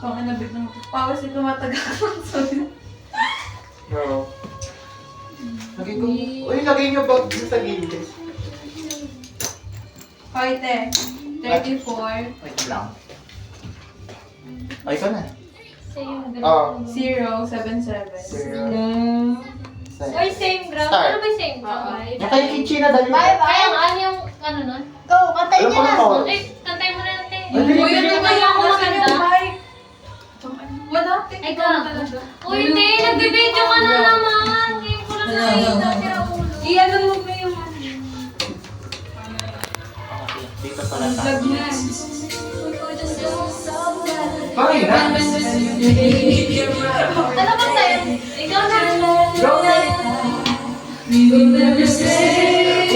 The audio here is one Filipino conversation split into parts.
Pang inabit ng pawas ay tumatagal. No. Lagay ko. Uy, lagay nyo ba sa gilid? Kaite. 34. Wait lang. Ay, ikaw na. Same Oh. 077. Oy, same graph. Start. Ano ba yung same graph? Yung kay Kichina dali. Kaya nga, ano yung ano nun? Go, katay Ano niya pa na. ako? Eh, kantay mo na natin. Ay, dali, Uy, dali. ano ba yung maganda? Wala. Ay, gago. Uy, hindi. Nagbibideo ka na naman. Ngayon ko lang nakita niya ulo. I-ano mo ba yung Dito pala tayo. vlog niya? Bakit na? Ano ba tayo? Ikaw na. Go! Oh,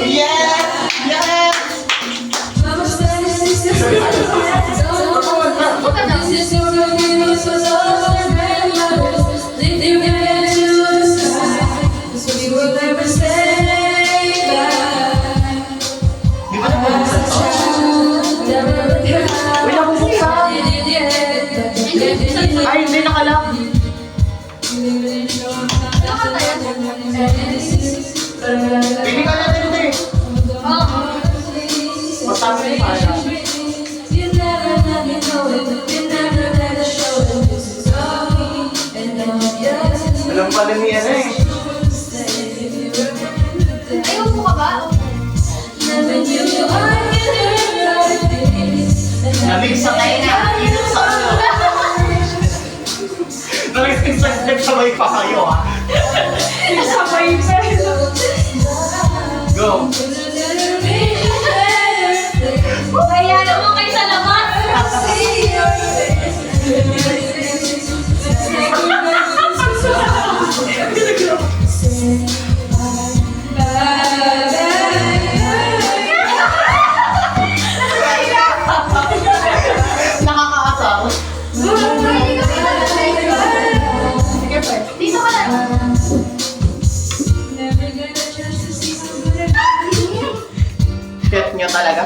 yes! Yes! Di ba nabubuksan to? Uy, nabubuksan! Ay, hindi nakalock. Pili ka natin ito eh. Matapos yung kaya. Alam pala niya na eh. Ayaw mo ka ba? Nalig sa tayo na. Init sa ano. Nagsabay pa kayo ah. Sabay pa. Go! Kaya naman kayo sa labas. Nakakaasar. Dito ka na. Pet nyo talaga?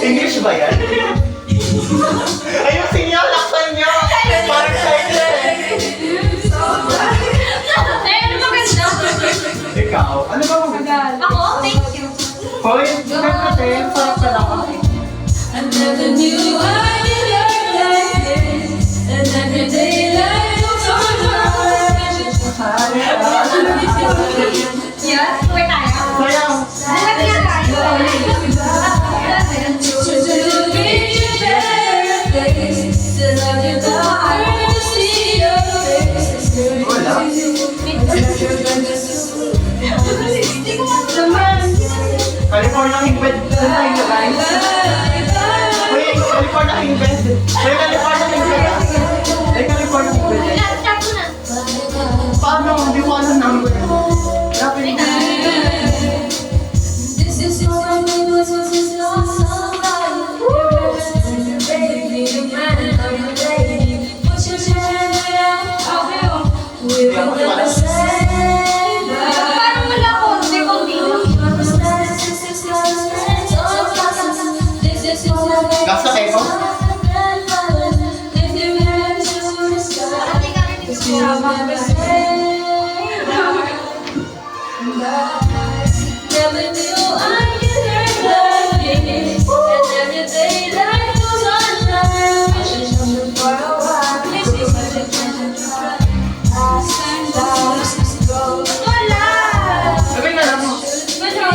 English ba yan? Ayusin nyo, laksan nyo! Parang sa'yo eh! Eh, ano maganda? Ikaw, ano ba maganda? Ako? Thank you. Hoy, tingnan natin, parang pala ka. I never knew I could love like this, and every day life goes on. Yes, wait tayo. Sayang! Buhat nga tayo. To do me better place, to love you the hard to see your face. Wala. California Hingbed. Saan tayo nilagay? Uy, California Hingbed. Uy, California Hingbed ah. Uy, California Hingbed. Start mo na. Paano? Hindi ko alam number. Dapat This is your name, this is your song. Baby, man, I'm ready. Put your hand out. We will never say bye. Parang wala ko. Hindi ko dito. Gasta kayo ko? Ate ka rin dito. Never knew I could hurt like this, and every day life goes on. Wishes on for a while. This is such a pleasure to try. Stand down, go. Wala. Sabi na lang mo. Good job.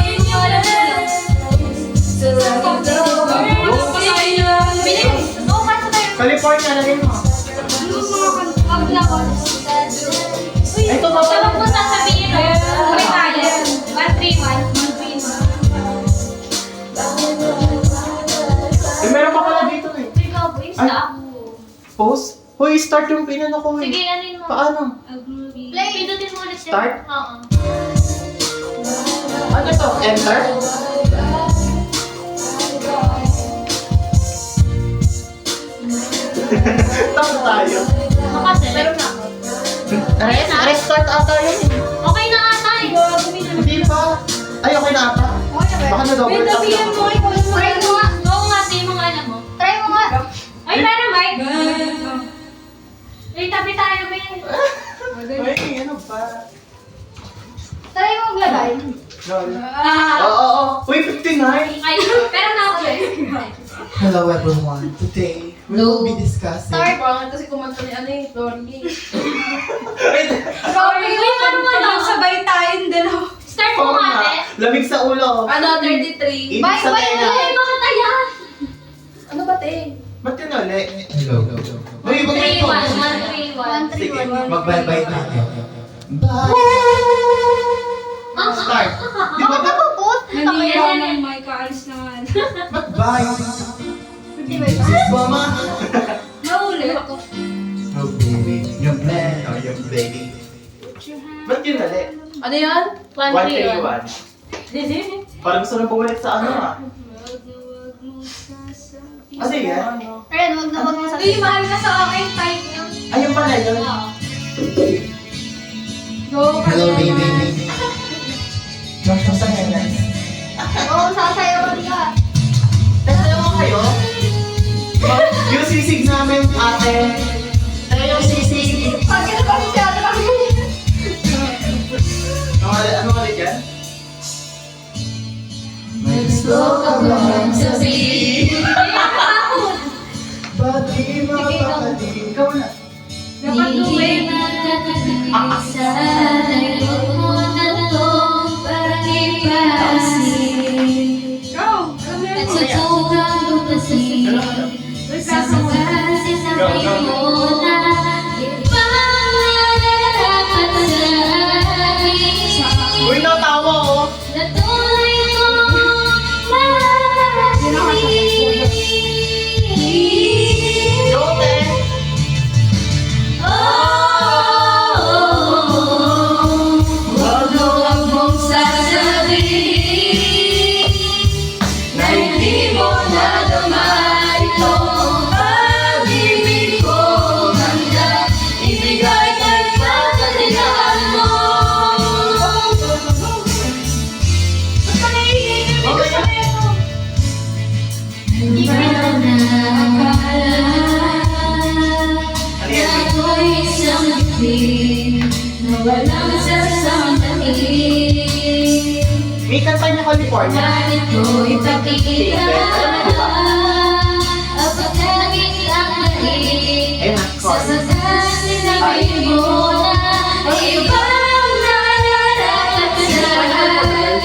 To let you know, see your Bilis. Oo, paso tayo. California na rin mo. Pagla ko. Ito ba Sabi pala? mo sasabihin mo. Wait tayo. 131. Eh, meron pa pala dito eh. Ikaw, boy. Stop. Post? Hoy, start yung pinano ko eh. Sige, anin mo. Paano? Play. Pindutin mo ulit. Start? Oo. Ano to? Enter? Tapos tayo. Makasel. Meron na ako. Restart ata yun eh. Okay na ata eh. Hindi pa. Ay, okay na ata. Baka na-double tap lang ako. Try mo nga. Oo nga, tayo mga alam mo. Try mo nga. Ay, para Mike. Ay, tabi tayo, Ben. Ay, ano ba? Try mo maglagay. Oo. Uy, 59! Ay, pero na ako eh. Hello everyone. Today, we will be discussing... Parang kasi kumanta ni ano eh, Dorothy. Wait! Uy, parang ano. Sabay tayong dalawa. Start mo Oo nga, nga. eh. Lamig sa ulo. Ano, 33? Ibig sa tela. Ay, bakit ayan? Ano ba, te? Ba't yun ulit? Uy, ibang 3-1, 1-3-1. Sige, magbay-bye na. Bye! Start. Di ba ba? Nandiyan ng mic, kaalis na nga. Bye! Sis mama! Nahuli ako. Oh baby, yung man, oh yung baby. Ba't yun ulit? Ano yan? 1-3-1. Parang gusto na bumalik sa ano ah. Ano yan? Ayan, wag na wag mo Uy, mahal ka sa akin, type nyo. Ayun pala yun. Go, Hello baby. Josh, saan yan yan? Oo, sasayawan ka. Tayo mo kayo? Yung sisig namin, ate. Tayo yung sisig. Pagkita pa siya, Ano ulit yan? May gusto ka bang sabihin? Ba't di mapakali? Ikaw na. Dapat Hindi tuwing. makakagisa Nagod mo na to Parang ipasin Go! Alam mo At yun? sa tukang lutasin Sasakasi sa akin mo na Ipangalapat sa akin Uy, natawa oh. Na tunay mong mahal Go, te. Huwag mong sasabihin Na hindi mo nadama itong pag-ibig ko handa ibigay kahit pagkatilaan mo Ba't ka naiingit? Okay na. Hindi ka na nakakala Ano yan? Na ako'y isang bituin Na walang sasampahin May kanta niya California. Ganito ipakita Ang pagkagit ang Eh, lahi Sa California. sagas sinabi mo na Ibang nararapat sa akin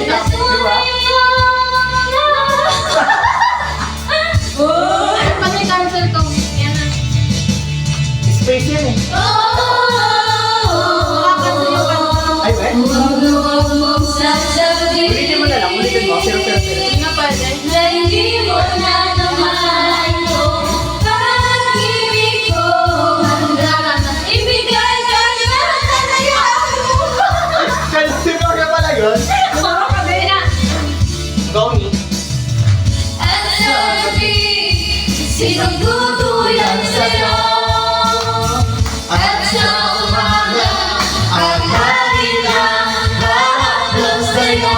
Na tunay mo na Pag i-cancel ko, yan na. Space yan eh. Ay, we? Huwag mong sasabihin Ulitin mo na lang. Ulitin mo. Pero. Hindi nga pwede. Na hindi mo na naman itong pag-ibig ko handa ibigay kahit pagkatilaan mo California pala yun. Go me. At sabi, sinong tutulad sa'yo? At sa umaga, ang kanilang halos sa'yo.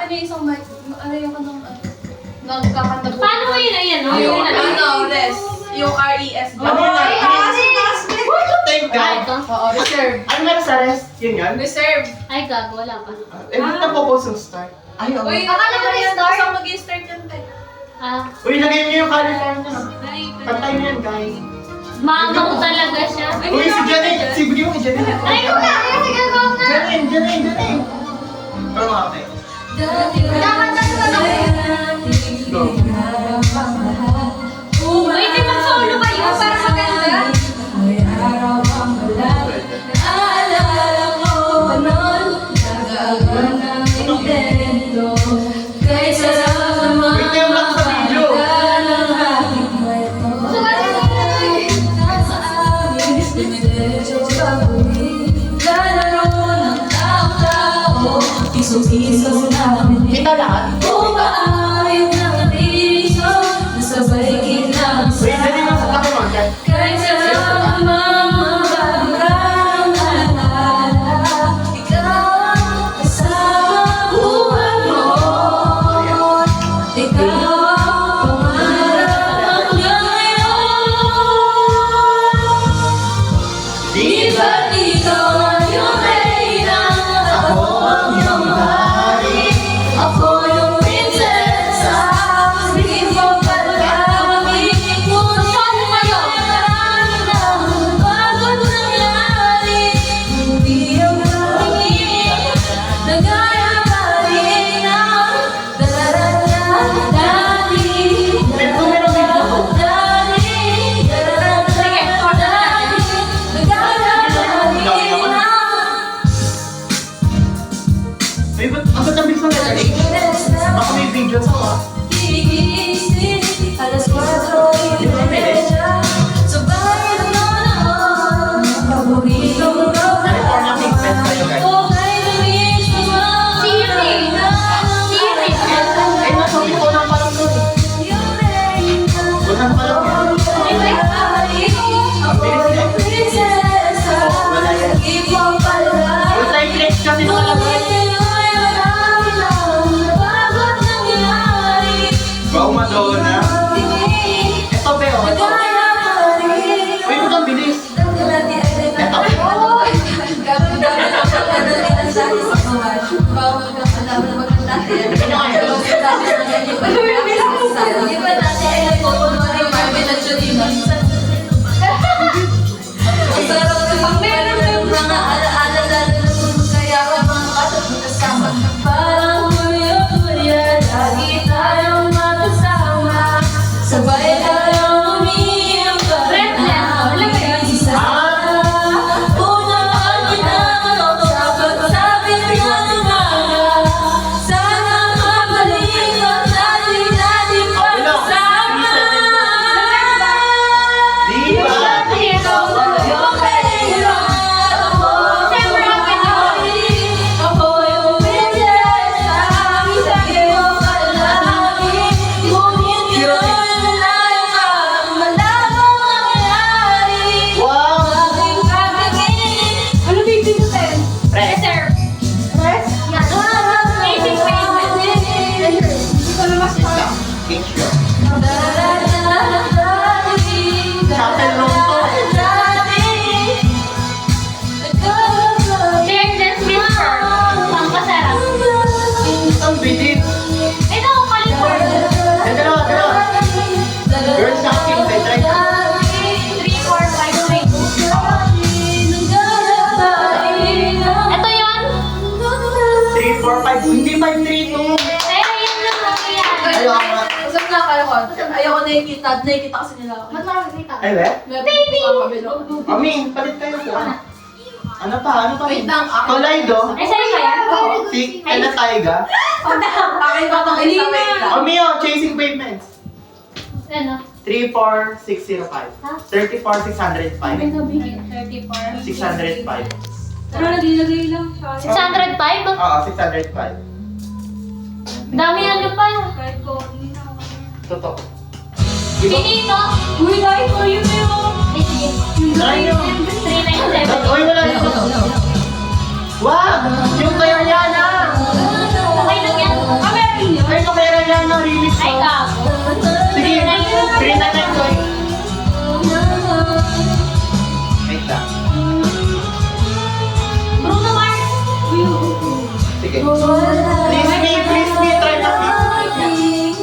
ano yung isang mic? Ano yung kanong Nagkakanta po. Paano yun? Ayan, no? Yung Yun, res. Yung RES. Ano yun? Thank Ah, God. ito. Oo, reserve. Ano meron sa rest? Yun yan? Reserve. Ay, gago, wala pa. Eh, ba't na po yung start? Ay, oo. Uy, Akala ko yan. start. Gusto mag-start yan, te. Ah, Uy, lagay niyo yung cauliflower niya. Pantay niyo yan, guys. maangaw talaga siya. Uy, si Janine. Sige mo kay Janine. Ay, ko na! Ay, sige, go na! Janine. Pero mga ate. Dapat na Go. Wait, di mag-solo kayo para maganda. Naalala ko pa nun, nagawa ng intento. Kay sarap naman Wait, yung lang sa video. ng aking kwento. Nasa amin, medyo baguhin. Lalaro ng tao-tao, piso-piso namin. Kita lahat. Umaayos ng piso, nasabay kitang Wait, Janine, nasa tayo mo. kahit sarap namang magandang alaala, ikaw ang kasama buhay mo. Ikaw ang pangarap hanggang ngayon. Di ba't ikaw ang iyong reyna? Ako ang iyong hari. Ako yung prinsesa. Sige mo palagi. Ngunit kayo pagod nangyari. Hindi ang pangingin na gaya pa rin ang dararan dati. Wait, kung meron video ko. Wait, ang ba't ang bilis ng lettering? Baka may video sa ako. Alas 4:30 sa bahay ng noon, paboritong California Pink Fest kayo, guys. Eh, nasa ko ng parang doon. Unang parang yan. Wala tayong flex kasi nakalagay. Wow, Madonna. Ito, pero. Wait, ito ang bilis. Sabay tayong umiiyak pa rin ang isa. Unang kita sa pagsapit ng umaga. Sana mabalik ang dati-dati pagsama. Di ba? Ikaw ang iyong reyna. Ako ang hari. Ako yung prinsesa. Sabi mo palagi. Ngunit ngayon malayo ka. Malabang nangyari. Wow! Aking pagiging. Ano bibig natin? Press. Picture. Shuttle room to. Share this picture. Pampasarap. Ang bilis. Ito, California. Eh, dalawa. Girls sa akin, may try. 3, 4, 5, 6. Ito yun. 3, 4, 5. Hindi 5, 3, 2. Pero yun lang nangyayari. Ayaw nga. Usap na kayo ko. Ayoko nakikita kasi nila ako. Ba't nakakita? Ay, we? Baby! Mami, palit kayo po. Ano pa? Wait lang, ako. Tolaydo. Ay, sa'yo ba yan? Si Ella Taiga. Akin ba itong isa? Wait lang. Mami, oh, Chasing Pavements. Ano? 34605. Ha? 34605. 34. 605. Pero nagilagay lang siya. 605? Oo, 605. Dami ano pa. Kahit ko, Totoo. Pinito. uy, dahil ko yun yun. Ay, sige. Try nyo. 397. Uy, wala dito. Wow! Yung kayo yan ah! Okay lang yan. Please me, try na please.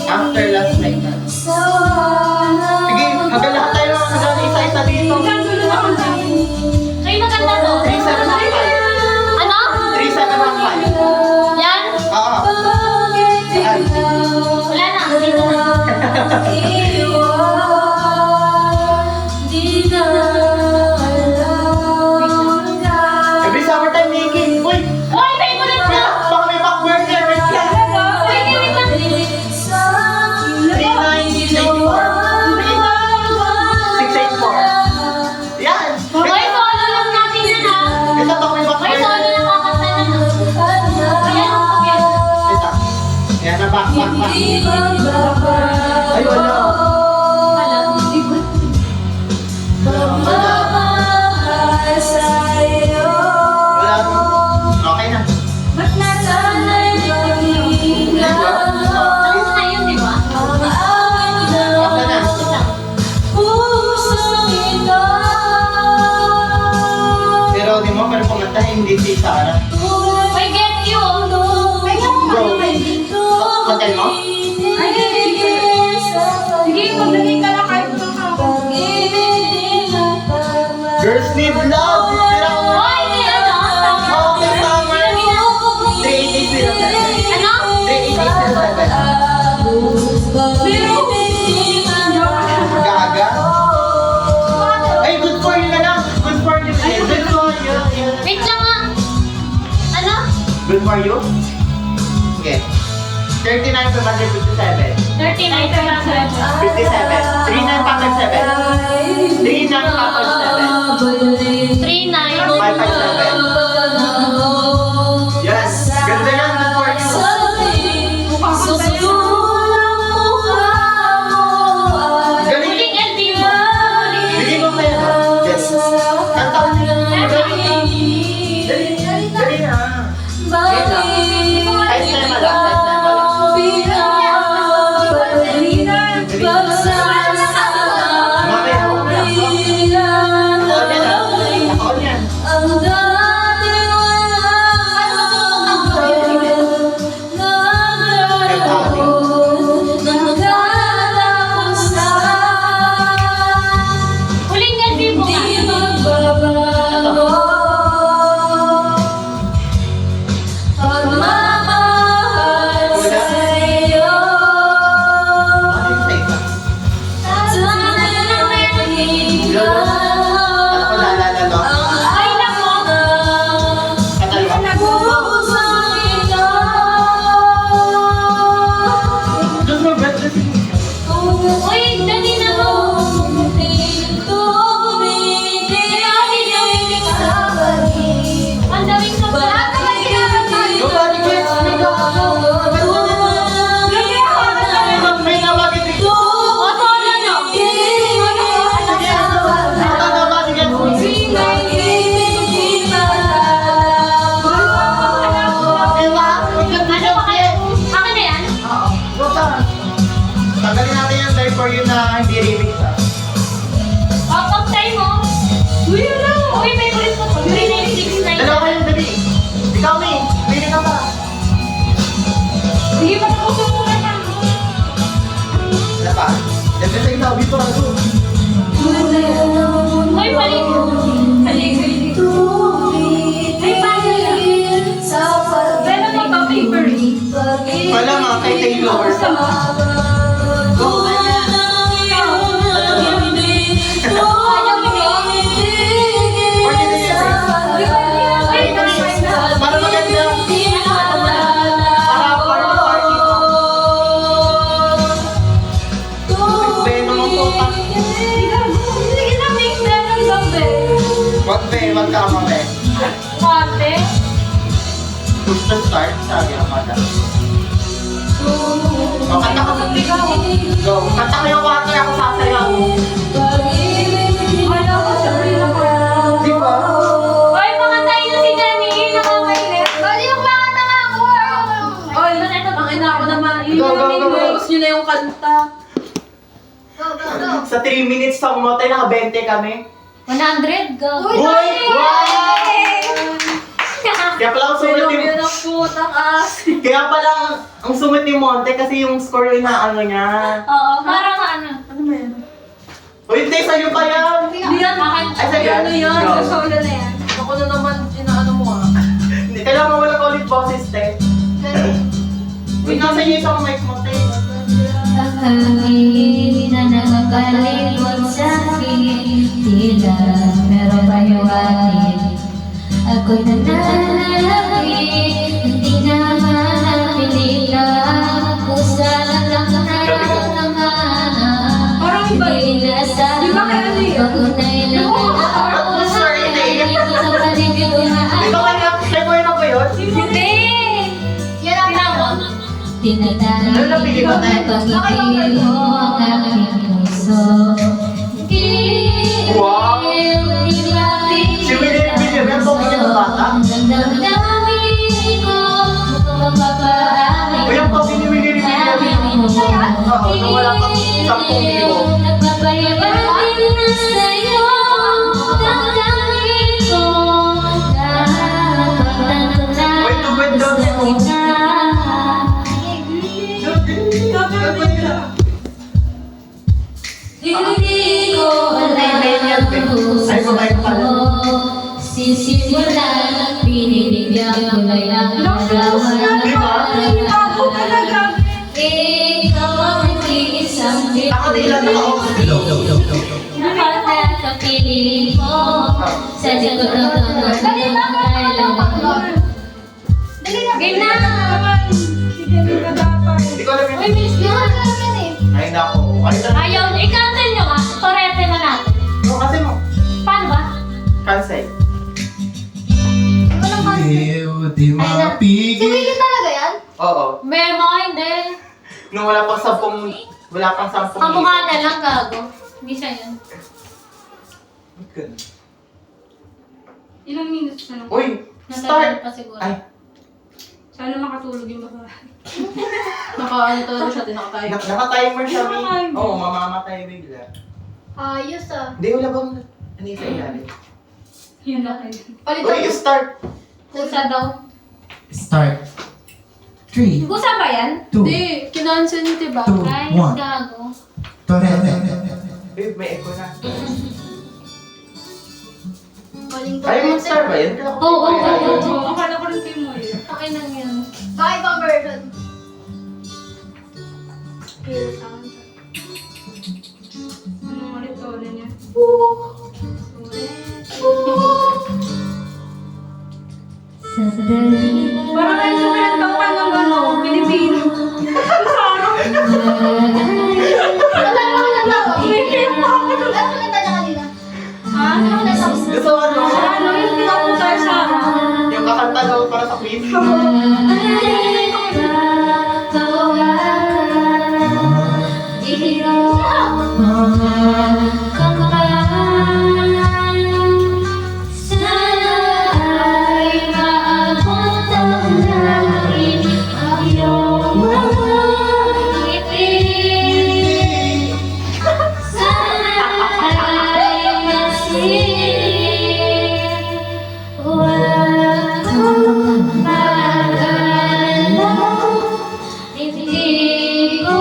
After last night na. Sige, hanggang lahat tayo hanggang isa-isa dito. Ay, maganda to. 3715. Ano? 3715. Yan? Oo. Saan? Wala na. Dito na. Every summertime, Nikki. Uy! Uy, favorite Wait, na. baka may backburner. Wait lang. Wait, wait lang. 684. Yan. Uy, solo lang natin yan ha. Ito baka may Uy, backburner. solo lang kakanta na ha. Ayan, yan. Ito. Yan na back. Ay, wala. Wala. Okay na. Ba't nasa? Tapos na yun, di ba? Okay na. Pero di mo pero kumanta hindi si Sarah. Uy, get you. Bro. Hotel mo? Sige, maglagay ka lang kahit ng ako. Girls need love. Pero Uy, di ano? okay, summer. 3807. Ano? 3807. Gaga. Ay, good for you na lang. Good for you. Good for you. Wait lang nga. Ano? Good for you? Okay. 39,557. 39 pa lang. 57. 39,557. 39,557. 39. 557. Yes. Ganda yan. Good for you. Galing. Huling LB mo. Bigay mo kaya na. Yes. Kanta ko nila. Dali. Dali na. Kahit tema lang. Kahit tema lang. Mamaya ako na. Ako yan ah. Ako yan. Huling LB mo nga. Ano yung sa isa? Ano ko naalala no? Ay, nako. Katalwa. Diyos mo, bet na si Uy, dali na mo. Ang daming sa Nobody gets me down. May nawagin dito. O, solo no. Sige, nobody gets me. Diba? Ano ba kayo? Akin na yan? Oo. Buta. Tanggalin natin yung die for you na hindi remix ah. Pag try mo. Uy, ano? Uy, favorite ko. 3969. Dalawa kayo, dali. Ikaw, May. Pili ka pa. Sige, pagkakusin mo na lang. Wala pa. Dito sa isabi pa. Uy, balik. Ay, paano lang? Pero na ba favorite? Wala mga kay Taylor. Go, Ayaw mo ba? para maganda. Para party. Beno mo po pa. Sige na, mix na ng gabi. Wag ka mame. Ate. Push to start, sabi ang mata. O, kanta ka sa Go. Kanta ko yung water, ako sasayaw. Wala ko siya, wala ko. Di ba? Uy, mga tayo na si Jenny. Nakakainis. Bali yung makanta nga ako. Oy, ang ina ko naman. Go, go, go, go. Gusto nyo na yung kanta. Sa 3 minutes sa umotay, naka-20 kami. 100, go. Uy! Wow! Kaya pala ang sungit Pero ni... yun ang putang asin. Kaya pala ang sungit ni Monte kasi yung score yung inaano niya. Oo, parang ano. Ano ba yan? O hindi, sa'yo pa yan. Hindi yan. Akin. Ay, sa'yo yan. Ano yan? Go. Sa solo na yan. Ako na naman, inaano mo ah. Hindi, kailangan mo lang ulit boses, te. Wait, nasa iyo isang mic mo, te. Ang hangin na nakakalimot sa'kin, tila meron tayong atin. Ako'y nananalangin, hindi naman napilitan. Pusa lang nanganganak, Parang iba hindi yun. nasabi. Di ba kaya ano yun? Pagunay lang Ba't sorry, naiiyak? sa paligid Di ba kaya, kaya na ba yun? Hindi! Yan ang tawag. Tinatawag Ano napili mo, te? pag-ibig mo ang aking puso. Wow! Si William William, yan po ng bata. Ang damdamin ko, mukhang mapapaamin. O yung pagi ni William William. Oo, nung wala pang 10,000. Nagpapayabagin na sa'yo, damdamin ko, napagtanong Wait, wait, doon. Hindi ko alam kung saan mo sisimulan. Binibigyan ko na yung nagawa. Ikaw ang nag-iisang Nakatilan na ako. Nakata sa piling mo. Sa likod ng Dali na, Game na! Hindi ko alam Uy, yun. miss nyo. Ano naman eh? Ay, nako. Ay, Ayaw, i-cancel nyo ka. Torete na natin. no, kasi mo. Paano ba? Cancel. Walang cancel. Di Si Willie talaga yan? Oo. Memo, hindi. Nung wala pang 10. Wala pang 10. Ang mukha na lang, gago. Hindi siya yun. Ilang minutes na lang. Uy, Natagal start. pa siguro. Ay, Sana makatulog yung baka. Naka-ano talaga siya, tinakatayo. naka-timer siya, May. Naka-timer. Oo, mamamatay bigla. Ayos ah. Hindi, wala bang anisa ilalim. Yun na kayo. Uy, start. Kusa daw. Start. 3, Kusa ba yan? 2, Hindi, kinansel niyo, diba? 2, Ay, 1. gago. Torete. Uy, may echo na. Maling Ay, mag-start ba yan? Oo, oo, oo. Oo, akala ko rin kayo mo yun. Okay lang yun. Kaibang version. Feel sound. Anong ulit to na niya? Sandali. Parang kayo sa pinagtawakan ng ano, Pilipino. Wala naman na tao. May kaya pa ako nun. Ano kinanta niya kanina? Ha? Gusto mo ano? Ano yung pinapunta sa Yung kakanta daw para sa quiz. Hindi ko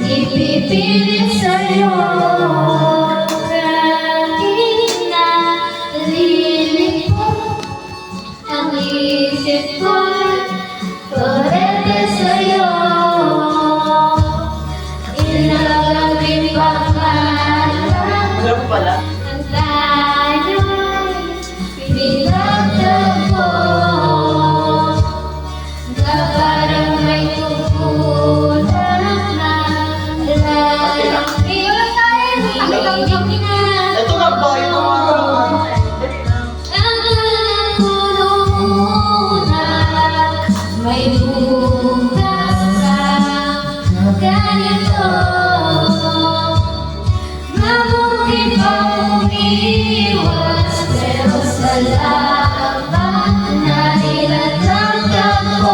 ipipilit sa'yo kahit na lilipot ang isip ko, torete sa'yo. Ilagawin pa man Alam mo pala? ang tayo'y pinagtagpo na parang may kukulang na lalaki. Ito na ba? Ito na. Ang kuluna may bukas sa ganito. Mabuti pang umiwas, pero salamat na nilatagtag ko.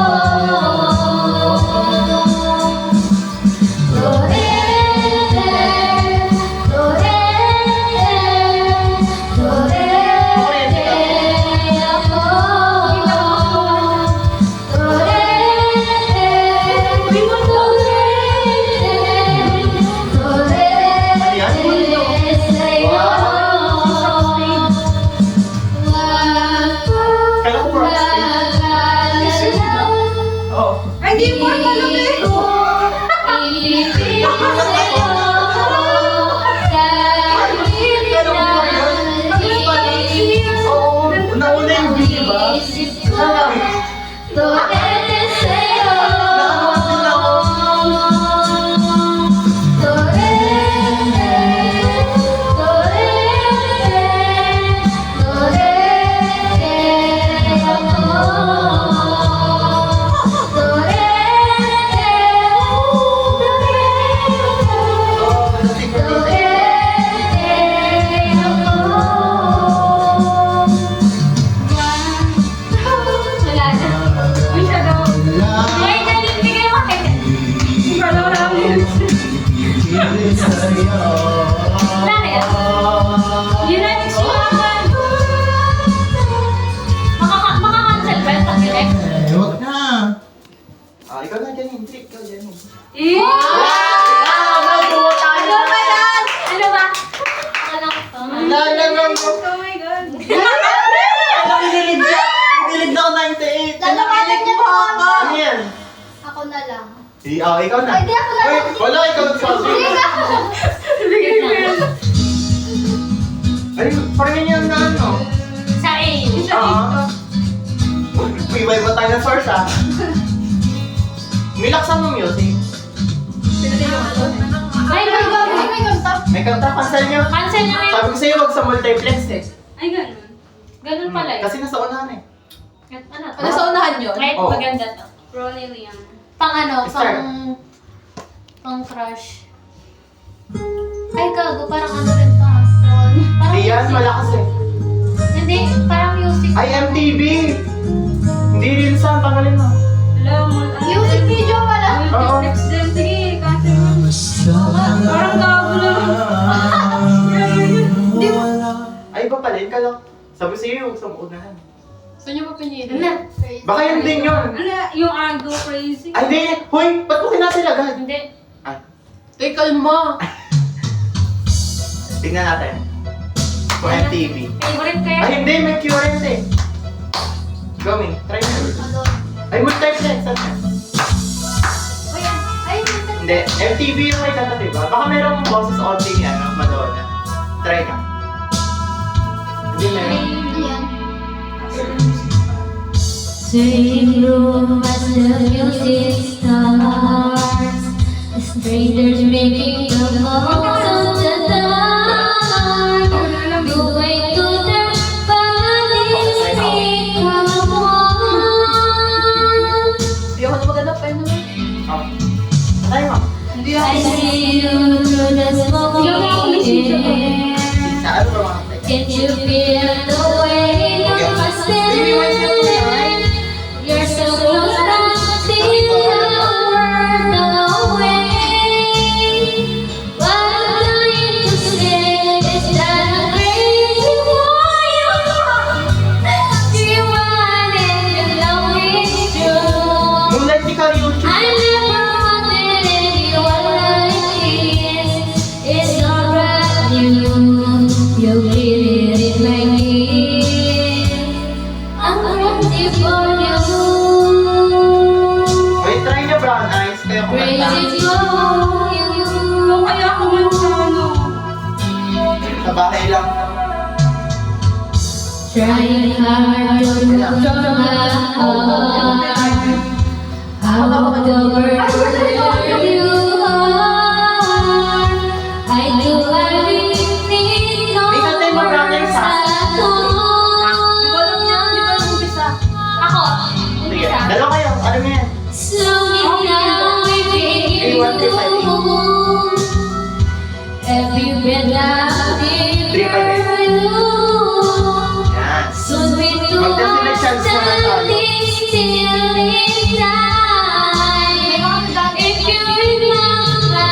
Torete, torete, torete ako. ko ilibig sa'yo. Kahit na Oo, nauna yung B, diba? isip ko, torete sa'yo. Nakawasin ako. Torete, torete, torete ako. Torete, torete ako. Wala na. Uy, siya daw. Ay, nagbibigay mo kayo. Wala namin. Wala na yan. Yun na yung sumaman. Makaka-cancel ba yung pag-direct? Huwag na. Ikaw na dyan, hindi. Ikaw dyan. Eh! Magawa tayo. Ano ba yan? Ano ba? Ano to? Oh my God. Kinilig siya. Kinilig na ako 98. Lalawanan niya po ako. Ano yan? Ako na lang. Ikaw na. Ay, di ako na Wait, lang. wala, ikaw nagsabi. Ay, parang yan na ano. Sa A. May iba tayo ng source ah. Milaksan mo music. Ay, gagawin. May kanta. May kanta, cancel nyo. Cancel na yun. Sabi ko sa'yo, huwag sa multiplex eh. Ay, ganun. Ganun pala yun. Kasi nasa unahan eh. Ano to? Ano sa unahan yun? Right, Oh. maganda to. Ronnie Liam. Pang ano, Start. pang crush. Ay, gago, parang ano rin to ah. Parang Hindi yan, music. malakas eh. Hindi, parang music. Ay, MTV! Hindi rin sa, tanggalin mo. Hello, Music video pala. Oo. Next din. Sige, cancel mo. Parang gago lang. Ay, iba pala, yun ka lang. Sabi sa'yo, huwag sa unahan. Saan niyo pa pinili? Ano? Baka yun din yun. Ano, yung I Go Crazy. Ay, hindi. Hoy, ba't mo kinasil agad? Hindi. Ay, Tay, kalma. tingnan natin. Kung MTV. Favorite kaya? Ay, hindi. May current eh. Gawin. Try mo. Ay, multiplex. Saan yan? Ay, Hindi. MTV yung may kanta, diba? Baka merong boses only ni ano, Madonna. Try ka. Hindi meron. ayan. Sitting room as the music starts, the strangers making the most of the dark. Going to the bodies become one. Hindi ako na maganda pa yun. Oh. Try mo. Hindi I ako. see you through the smoky air. Sa ano ba mga try? Can you feel the weight of my spirit? You're so close, but still far away. What I'm trying to say is that I'm crazy for you. You want it, and love is true. Moonlight di karaoke. I never wanted anyone like this. It's not brand new. You did it like this. I'm crazy for you. Wait, try niya brown eyes. Kaya kumanta. Crazy for you. Kaya ako man sa ano. Sa bahay lang. Trying hard to control my heart. How the world where you are. I do everything May kanta yung mga brown eyes, ha? Di ba alam niya? Di ba alam umpisa? Ako. Sige, Umpisa. dalawa kayo. Ano mo yan? Slowly now we feel every breath I take for you. Yan. Soon we do Magdestination naman tayo. till we die. If you remember,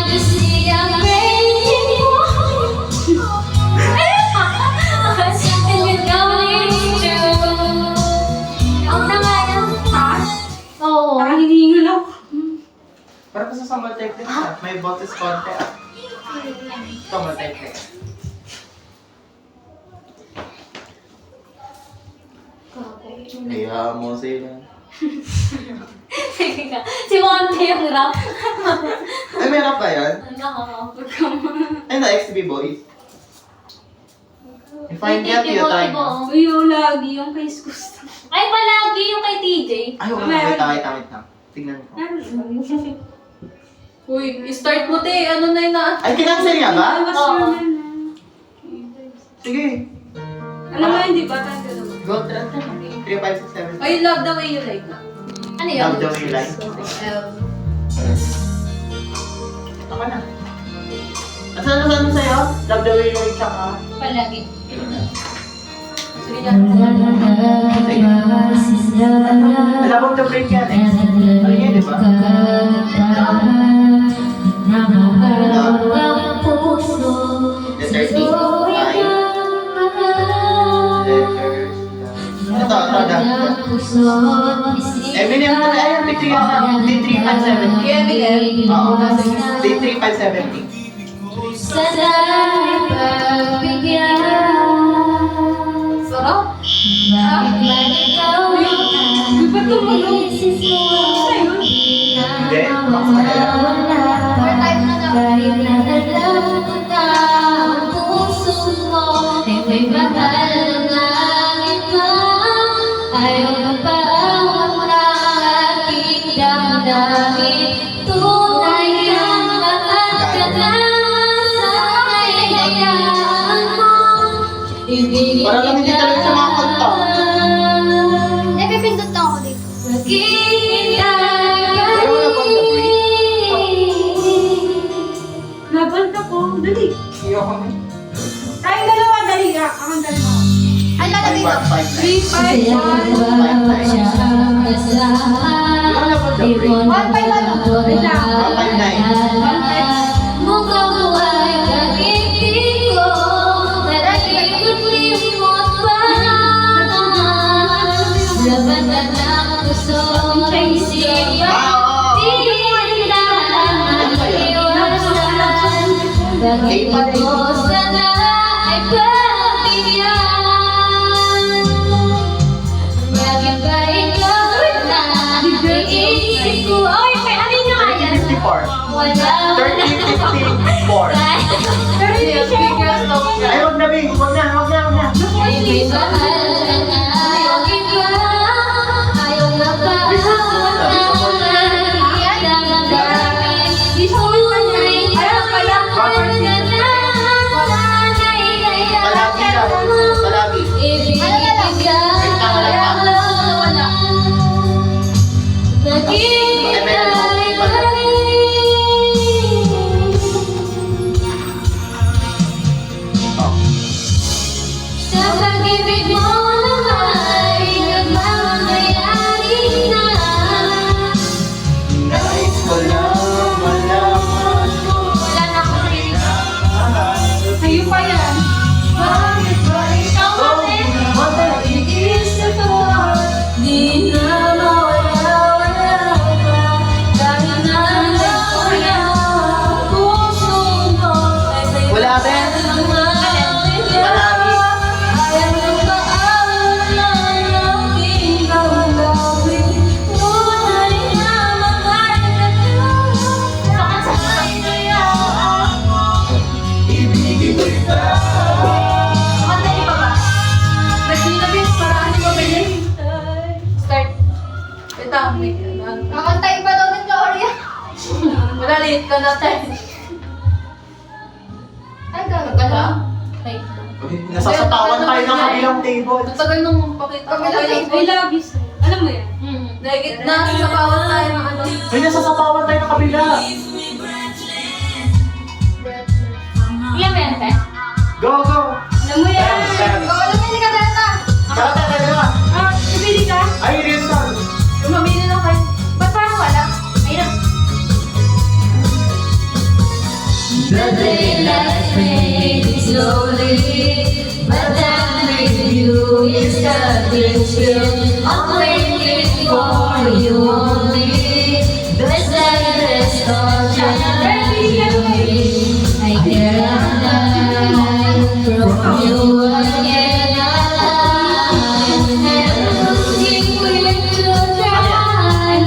you see I'm crazy for you. And you know it's true. Ang nangalan, ha? Oo. Parang hinihingal ako. Parang gusto sa multiplex ah. May boses konti ah. Ito multiplex. Kaya mo sila. Si Monte yung rap. Ay, may rap ba yun? Nakakapag ka mo. Ay, na XB Boys. If I get you, time. Uy, yung lagi yung kay Skusta. Ay, palagi yung kay TJ. Ay, wait lang. Tignan ko. Uy, start mo, te. Ano na yun na? Ay, kinansel nga ba? Oo. Sige. Alam mo yun, di ba? Tanto naman. Go, 3, 5, 6, 7. Ay, love the way you like na. Ano yun? Love the way you like. Ako na. Ano sa'yo? Love the way you like tsaka. Palagi. Sige yan. Alam mo the break yan eh. Ano yun, di ba? The 30. Ito. Eminem to na. Ayan, may 3, 5, 7. Eminem. Oo. 3, 5, 70. Sarap. Hindi. Baka kanila. Para lang hindi talaga sa mga kanta. Napipindot lang ako dito. Pero wala bang the break? Nabanta ko. Dali. Iyo kami. Tayong dalawa, dali ka. Akong dalawa. Ay, lalagay ko. 3, 5, 1. 1, 5, ano? Wait lang. 1, 5, 9. Oy, may ano nyo nga yan? 54. Wala. 30, 54. Pero hindi siya. Ay, wag na, Bing. Wag na. Palagi. Sa pag-ibig mo naman ay nagmamayari na. Nais ko lang malaman mo. Wala na akong rinig. Sa'yo pa yan. Bakit ba ikaw natin? Iisip ko, di na mawala-wala ka. Dahil nandiyan ko na puso mo. Wala, Ben. Palagi. Ayaw na ba ang aking gawin? Tunay na mahal na ka. Pakasabay kaya ako. Ibigin kita. Madali pa ba? Nagsinabit para ano ba yun? Start. Ito, may Kakantay pa daw ng Gloria. wala late ka na tayo. Ay, gano'n ka lang? Nasasatawan tayo ng kabilang table. Matagal nung pakita ko Kabilang kayo. I love you, sir. Alam mo yan? Nagit na, sasapawan tayo ng ano. Ay, nasasatawan tayo ng kabila. Ilan ba yan, te? Go, go. Alam mo yan. Oo, lumili ka data. Kata, dalawa. Ah, napili ka? Ay, Rizal. Lumamili na kayo. Ba't parang wala? Ayun. The daylight fades slowly, but that with you is nothing still. I'm waiting for you only. The silence torture that you need. I cannot hide from you again. I'm losing with to try.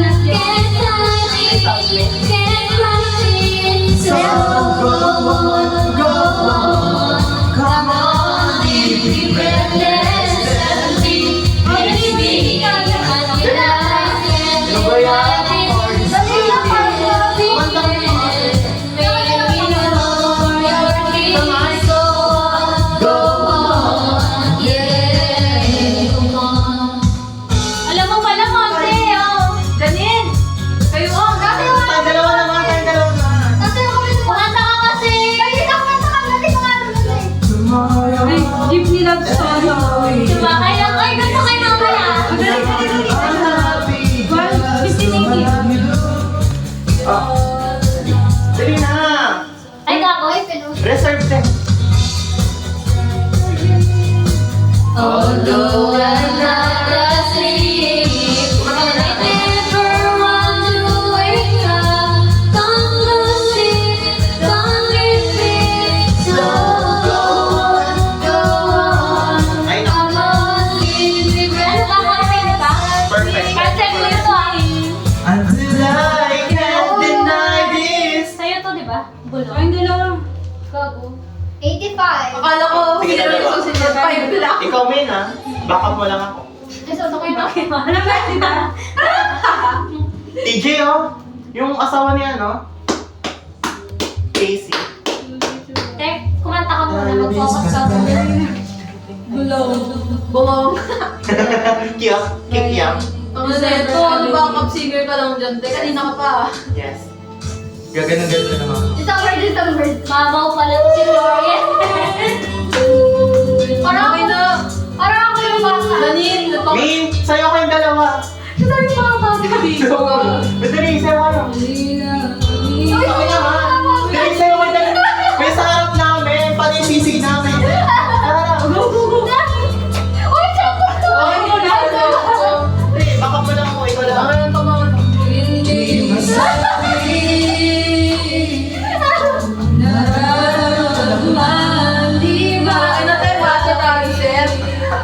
Bulong. Ay, dalawa. Gago. 85. Akala ko, Sige, sino dalawa. yung susunod? 5 lang. Ikaw, Min, ha? Backup mo lang ako. Okay ba? Ano ba? Diba? TJ, oh. Yung asawa niya, no? Casey. Tek, kumanta ka muna. Mag-focus ka. Bungong. Kiyok. Kikiyok. Ang neto, ano backup singer ka lang dyan? Teka, kanina ka pa. Yes. Gaganon-ganon naman. Isang word, isang word. Mamaw pala to si Florian. Parang Okay na. Parang ako yung basa. Danin, napaka... Min, sa'yo ko yung dalawa. Ito yung mga basa. Madali, sa'yo kayo. Okay naman. Dali, sa'yo ko yung dalawa. May sa harap namin, pati yung sisig namin. Tara. Uy, tsaka! Okay mo na. Hindi, backup mo lang ako. Ikaw lang. Ano yung tumawa? Ay, natin, basa tayo, sir.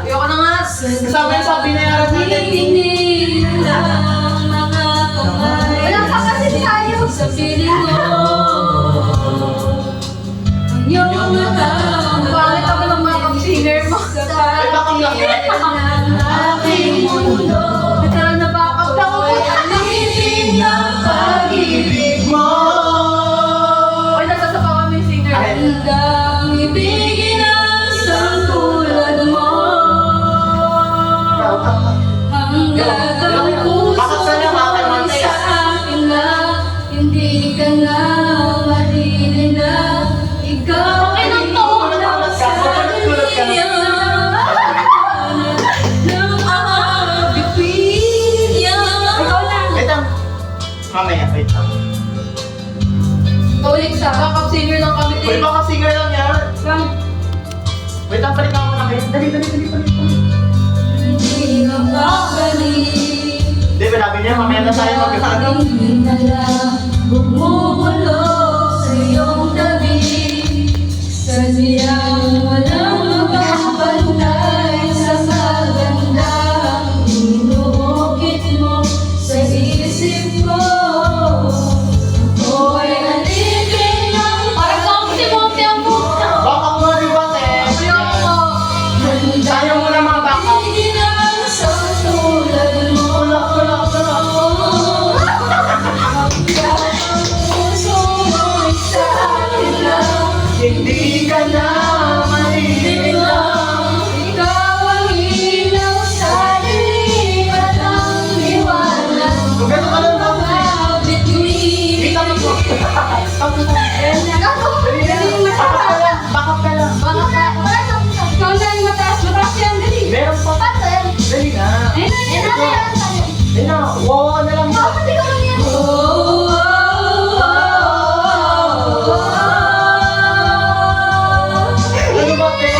Ayoko na nga. Kasama yung sa binayaran natin. Wala ka kasi tayo. Sa piling mo ang iyong mata Ang pangit ako ng backup singer mo. Ay, backup lang yan. ng aking mundo. Literal na backup lang ako. Alipin ng pag-ibig Ibig mo. Uy, nasa sa pa kami singer. Handang ibigin ang isang tulad mo hanggang ang puso Bakit ka na, bakit ay mantay? sa akin na hindi ka na marili na ikaw ay Tulad ka. Tulad ka. ng abipin niya. Wait lang. Mamaya, wait lang. Ulit sa backup singer lang kami. Uy, baka singer lang yan. Wait lang, balik ako na kayo. Dali, dali, dali, dali. Hindi ka babalik. Hindi, malabi niya. Mamaya na tayo mag-ano. Bumubulok sa iyong tabi. Sadyang walang makapantay sa kagandahang inuukit mo sa isip ko. Ako'y alipin ng Parang kang si Mopi ang buka. Baka mo, di ba, te? Tayo muna mga backup. Hindi na sa tulad mo. Tulak, tulak, tulak. Puso mo'y sa akin lang. Hindi ka na malilin lang. Ikaw ang ilaw sa dilim at ang liwanag. Kung gano'n ka lang dapat eh. Bituin. Kita mo po. Tapos na. Dali, dali. Backup ka lang. Backup ka lang. Ikaw na yung mataas. Mataas yan, dali. Meron pa. Dali na. Dali na. Wow, na lang. Oh, oh, oh, Ano ba, te?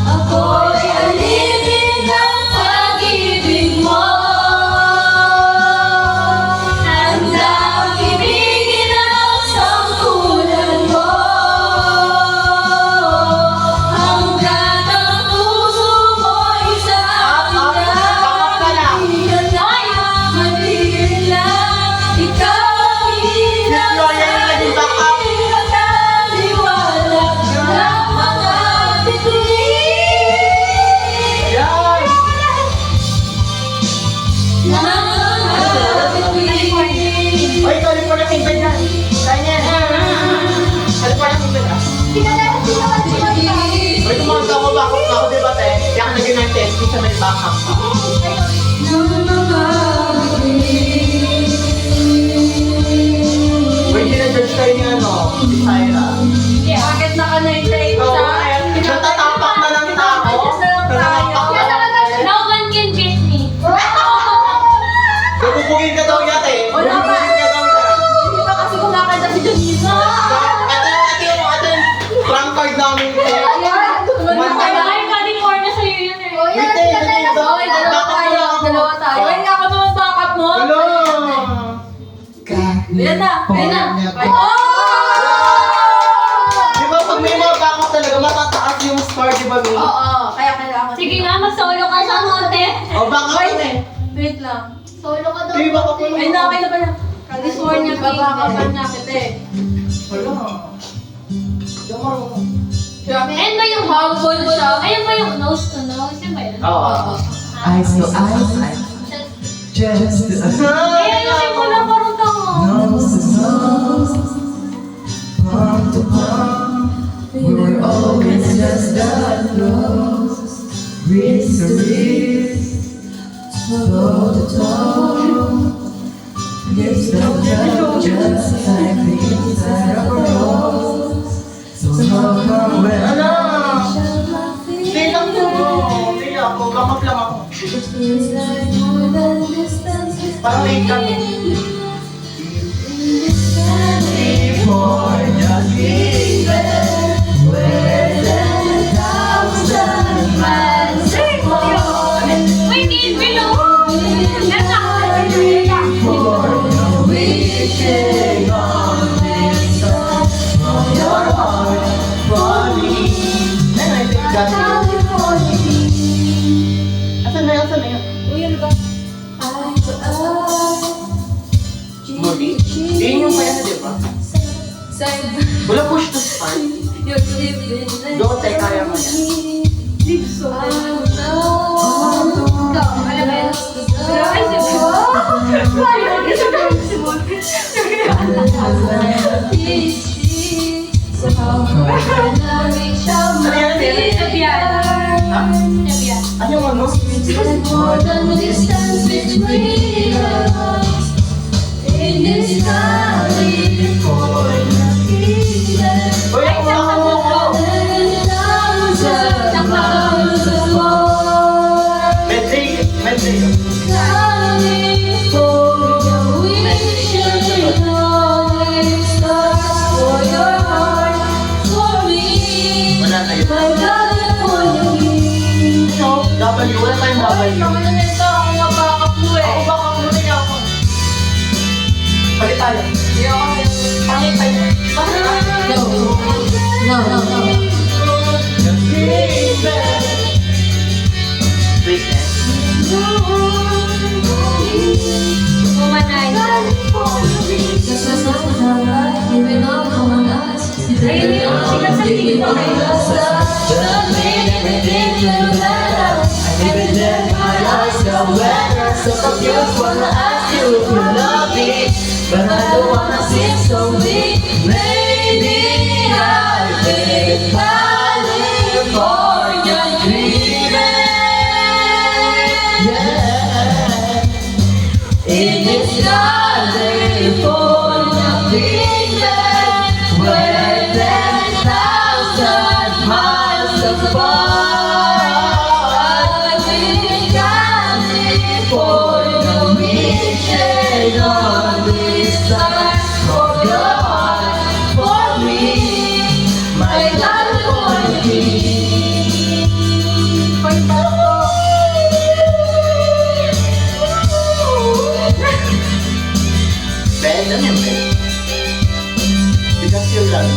ako'y alipin ng pag-ibig mo. Handang ibigin ang isang tulad mo hanggang ang puso mo'y sa akin na. Backup ka lang. Hindi ka na malilin lang. Ikaw ang ilaw Gloria yung naging backup. at liwanag ng mga bituin. Yan. Ng mga bituin. Oy, California King Bed yan. Kaya yan. California King Bed, ah. Oy, kumanta ako, backup na ako, di ba, te? Kaya ka naging ng test, kasi may backup ka. Uy, ginajudge kayo ni ano, si Tyra. Bakit naka-98 Oo, sa... eh. Nagtatapak na lang tao. Nagtatapak na lang. No one can beat me. Bubugin ka daw niya, te. Wala pa. Bubugin ka daw niya. Hindi pa kasi kumakanta si Janina. Ito yung prank card namin, te. Kumanta na. Ay, California sa'yo yun eh. Wait, te, dali, Oy, dalawa tayo. Dalawa tayo. Ay, nga ako naman backup mo. Hello. Ayan na. Ayan na. Oh! Di ba pag may mga backup talaga, matataas yung score, di ba, Mi? Oo, kaya kailangan. Sige nga, mag-solo ka sa konti. O, backup yun eh. Wait lang. Solo ka daw. Di ba ako Ay, na, okay na pala. California Babakapan na kita eh. Wala. Di ako marunong. Ayun ba yung Humble siya. Ayun ba yung nose to nose? Yun ba yun? Oo. Eyes to eyes. Chest to Ay, ayun ko lang marunong mo. nose to nose. Palm to palm. We were always just that close. Wrist to wrist. Toe to toe. Lips that love just like the inside of a rose. So how come when Ano? Hindi lang po. Hindi ako. Kamap lang ako. Parang late kami. California dreaming, where 10,000 miles apart. Wait, hindi below. California wishing on this song from your heart for me. And I think that's it. Asan na yun? Asan na yun? Muli? Yun yung kaya na, di ba? Wala push to start. Go, te, kaya mo yan. Ikaw, alam mo yun? Ay, si Mo. Ano yan? Sabihan. Ha? Sabihan. Ano yung ano? More than the distance between us. In this California kingdom, Uy, ako mo ako. 10,000 miles apart. Medley. Medley. California wishing on a star for your heart, for me. Wala tayo. My California king. Ano? W. Wala tayong W. Naman na nito, ako nga backup mo eh. Ako baka muna niya ako. Palit tayo. Hindi ako Palit tayo. Sweetness. Womanizer. Ayun yung sikat sa TikTok eh. Even then, my eyes got wetter. So confused, wanna ask you if you love me, but I don't wanna seem so weak. Maybe I've been California dreaming. Yeah, in this California dreaming, where 10,000 miles apart. California wishing on this star for your heart, for me, my California king. Ben, ano yun, Ben? Bigas yung lang.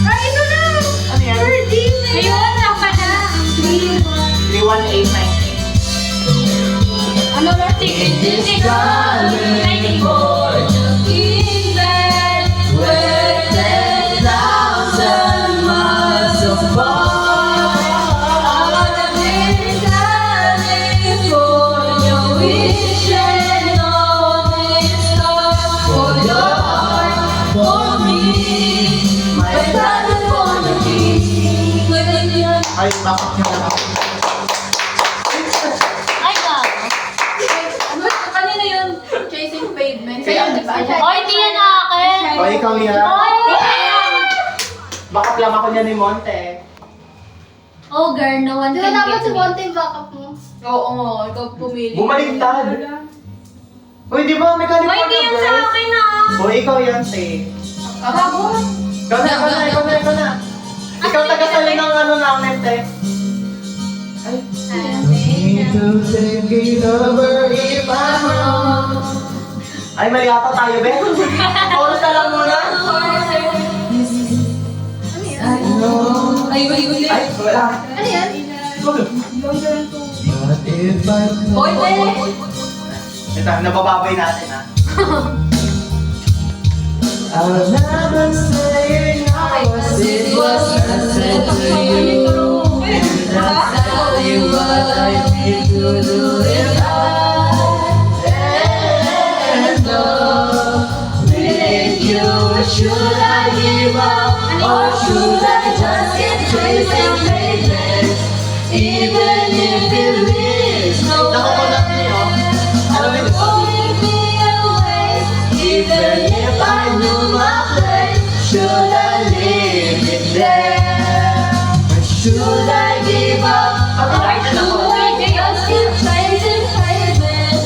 Ay, ito na! Ano yan? Ayun, lang pa na. 31898. Ano ba? Ticket. California kingdom, where 10,000 miles apart. California wishing on a star for your heart, for me, my California king. Ay, bakit nyo lang ako? Ay, gago. Ano? Kanina yun? Chasing pavement. Kaya, Sa'yo, di ba? Oh, hindi yan akin. O, ikaw yan. Oh, hindi yan. Bakit lang ako niya ni Monte? Oh, girl, no one Di can ba dapat get si me. Monte yung backup mo? Oo, ikaw pumili. Bumaliktad. Uy, di ba? May Oh, hindi California yan sa girls. akin ah. O, ikaw yan, te. Ako? Ikaw na. Ikaw taga-sali ng ano namin, te. Ay, Need to think it over if I'm wrong. ay mali ata tayo, Ben. Oras na lang muna. I know Ay, Ay, wala. Ano yan? But If I Boy, boy. Ito, nabababay natin ha. I'll never say no, as it was not said to you. And I'll tell you what I need to do if I end up with you. Should I give up or should I just get chasing faithless? Even if it leads Nakukulat niyo. Alam mo ito? Even if I knew my place, should I leave it there? Or should I give up? Or should I just keep chasing faithless?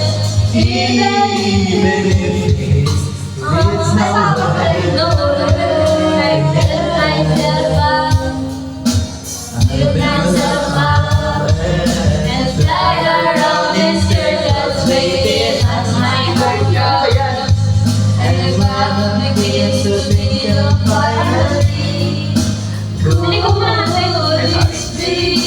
Even if it's not right. No, I get myself up, get myself up, and fly around in circles, baby, that's my heart drop. And if I begin to think of finally, Hindi ko pa naman could this be?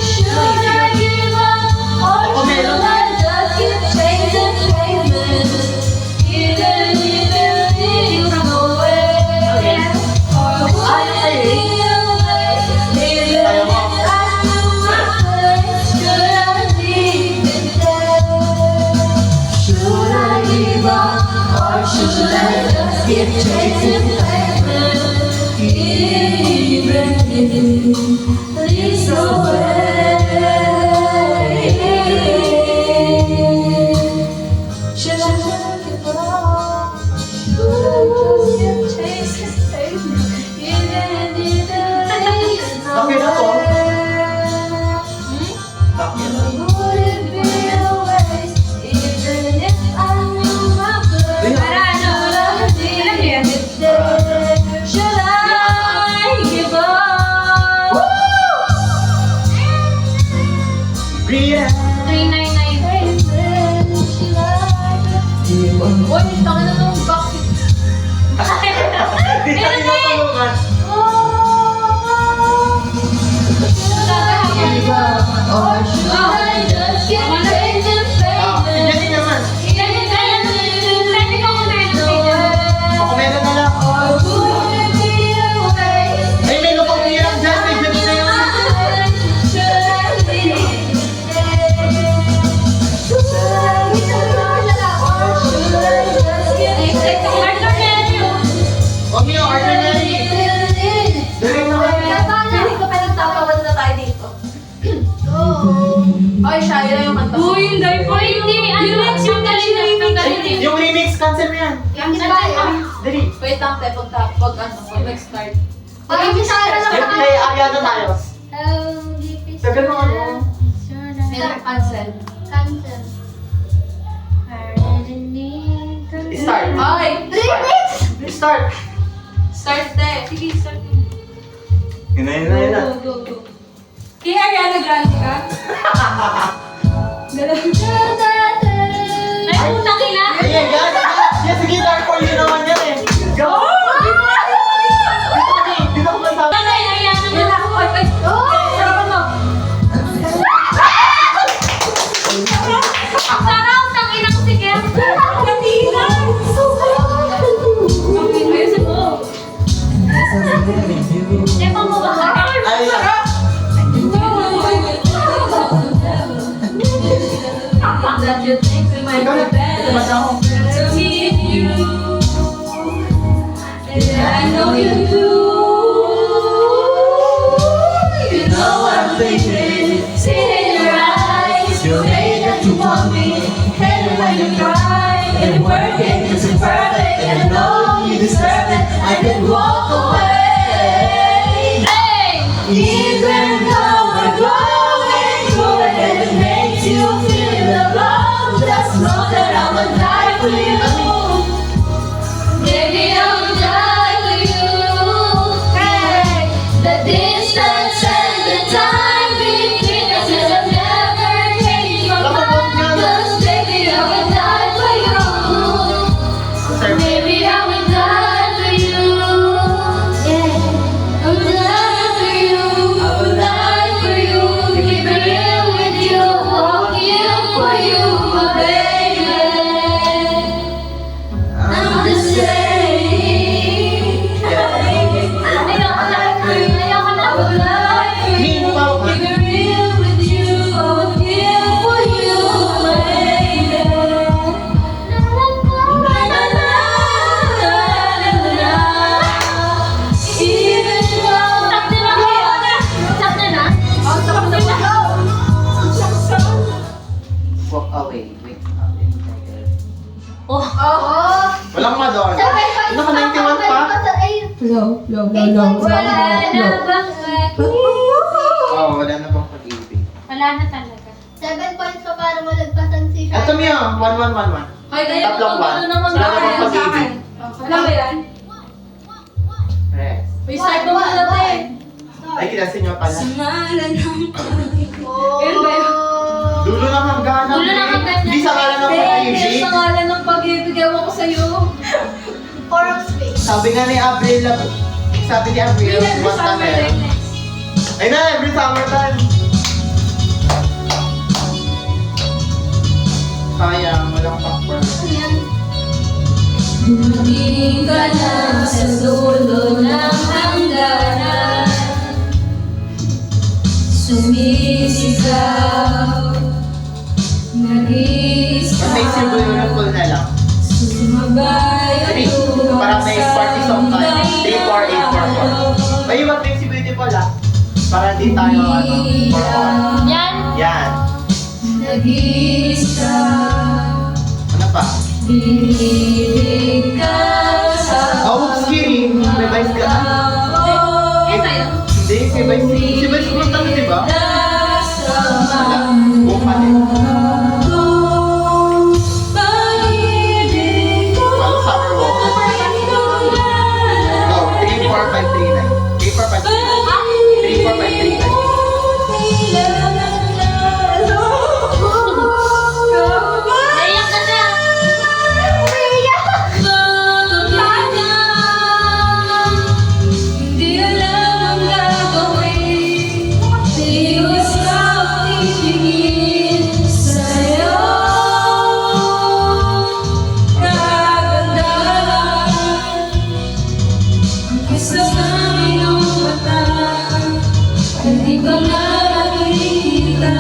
Should I give up or should I just keep chasing faithless? Even if it leads nowhere, or would it be a waste? Even if I knew my place, should I leave it there? Should I give up or should I just keep chasing faithless? Even if it leads nowhere, should I give up? Should I just keep chasing faithless? Even if it leads Okay na to. nowhere. Bakit? Would it be a waste even if I knew my place? Should I give up? Rhea. 399. Should I Keep on Boy, tangin na nung back. Hindi tayo natulungan. give up or should Should I just keep chasing faithless? Hindi naman. Pwede ko kumain ng video. Makumena na lang. Or would it be a waste? Ay, may lupang hirap dyan. May dyan na yun. Should I leave it? Should I give up or should I just keep chasing Huwag niyo, ordinary. Dali naman. Hindi ko pinagtatawa na tayo dito. Okay, siya, yun lang yung kanta. Hindi. Ano yung galing. Yung remix, cancel mo yan. Dali. Wait lang, te, pag nag-start. Play area na tayo. Tagal mo ano. Cancel. Start. Okay, Start. start, te. Sige, start. Yun na, yun na, yun na. Kaya Ariana Grande ka? Ay, putang ina! Ayan, yan. Yes, sige, Dark for you naman yan eh. Go! Dito ko kasama. Ay, Ariana Yun Grande. ako. Ay, sarapan mo. Sarap, tang ina ko si Kel. Katilan! Ayusin mo. Epang mo ba? Ay, That you think we might be better to me and you. And I know you do. You know I'm thinking, see it in your eyes. You hate that you want me, hate it when you cry. And working cause you're perfect, and I know you deserve it. I can walk away. Hey! Even though we're going through it and it makes you feel alone, just know that I will die for you. Baby, I will die for you. Hey, the distance and the time between us will never change my mind. 'Cause baby, I will die for you. Baby, I will die for you. Oh! Walang Madonna. 7 points Naka 91 pa? Low, low, low, 8 low. points pa. Wala na bang Oo, wala na pang pag-ibig. Wala na talaga. 7 points pa para malagpasan si Shai. Ito Mia, 1-1-1-1. Hoy, kayo, Tatlong one. ano naman Wala na ba? bang pag-ibig. Wala ba yan? Yes. May start mo muna to eh. Ay, kilasin nyo pala. Oh. Yun ba yun? Dulo ng hangganan. Dulo ng hangganan. Hindi sa ngalan ng Hindi, pag-ibig. sa ngalan ng pag-ibig, ewan ko sa'yo. 4 of spades. Sabi nga ni Avril, sabi ni Avril, Every what the summer hell? like next. Ay na, every summertime. Sayang, walang pakpar. Dumating ka na sa dulo ng hangganan, sumisigaw, nag-iisa, Pag may beautiful na lang. sumabay ang 3. Parang may party song tayo. 3, 4, 8, 4, 4. Ay, what makes you beautiful ah? Para di tayo ano, 4, 4. Yan. Yan. nag-iisa, Ano pa? bibig ka sa Oh, oops, Kiri. May vice ka. Eh, tayo. Hindi, may vice. Si vice ko lang, di ba? Wala. Buong pa din. Parang summer walk. Oh, 3, 4, 5, 3, 9. 3, 4, 5, 3, 9. 3, 4, 5, 3, 9. Naiyak na siya. Hindi alam ang gagawin, di gusto titingin sa'yo. Kagandahan, ang kislas ng iyong mata, hindi ko na nakikita.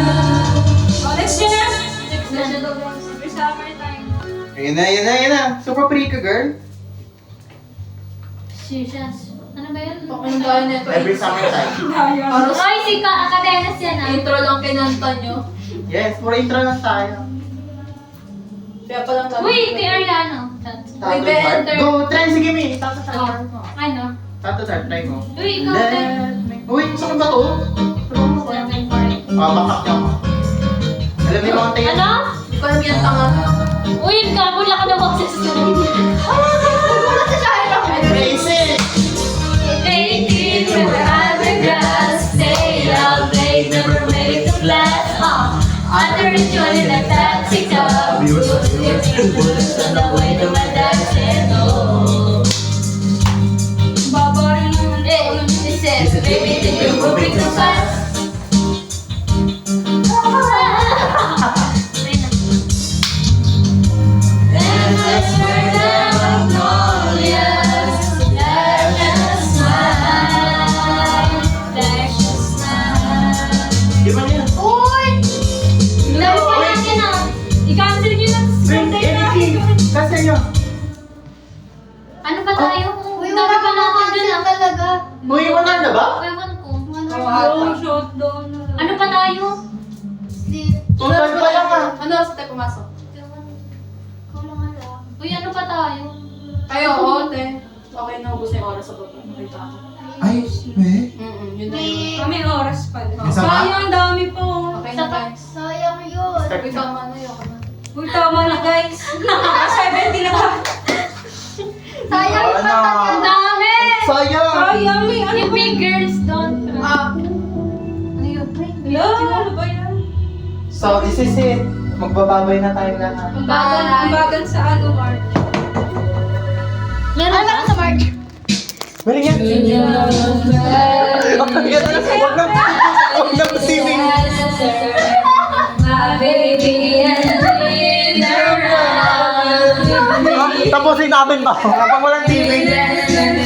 Next year! Every summertime. Ayun na, ayun na, ayun na. Super pretty ka, girl. Jesus. Ano ba yun? Pakinggan tayo nito. Every summertime. Parang Ay, si Akadenas yan ah. intro lang kinanta nyo. Yes, puro intro lang tayo. Kaya palang tayo. Uy, kay Ariano. Tattoo May heart. enter. Go, try, sige, Mi. Tattoo heart mo. Ano? Tattoo heart, try mo. Uy, ikaw din. Uy, saan ba to? Bakak niya ako. Alam niyo mga tayo. Ano? Parang yan tanga. Uy, kabula ka na boxes ko. Wala si Shai. Crazy! Painting with other grass. Stay out late, never made to last. Under a joint in a taxi cab. Bullets on the way to my dad's and oh. Baba rin yun. He said, baby, did you move it too fast? And that's where the magnolias dash a smile, dash a smile. Di ba niya? Uy! Laro pa natin ah. I-cancel nyo na sa Wait, birthday editing! natin. Kasi nyo. Ano ba tayo? Uy, Dami wala pa ka natin dyan na ah. talaga. Uy, wala na ba? Ewan ko. Shutdown. Ano pa tayo? Sleep. Total pa lang ah. Ano sa tayo pumasok? Ewan ko. Ikaw lang alam. Uy, ano pa tayo? Kayo, oo, te. Okay, naubos na yung oras sa baba. Nakita ko. Ay, may. Yun na yun. May... Kami oras pa. Isa pa? Sayang, ang dami po. Okay na, guys. Sayang yun. Start Uy, na. tama na yun. Uy, tama na guys. Naka 70 na ba? Sayang yung Ano? mata Ang niya. dami! Sayang, may ano Yung ba? big girls don't cry. Ano yun? Hello, ano ba yan? So, this is it. Magbababay na tayo lahat. Ang bagal sa ano, Mark. Meron Ano ba? ba sa March? Meron yan. Huwag na TV. My baby and in around. Tapusin natin ba? Kapag walang TV. And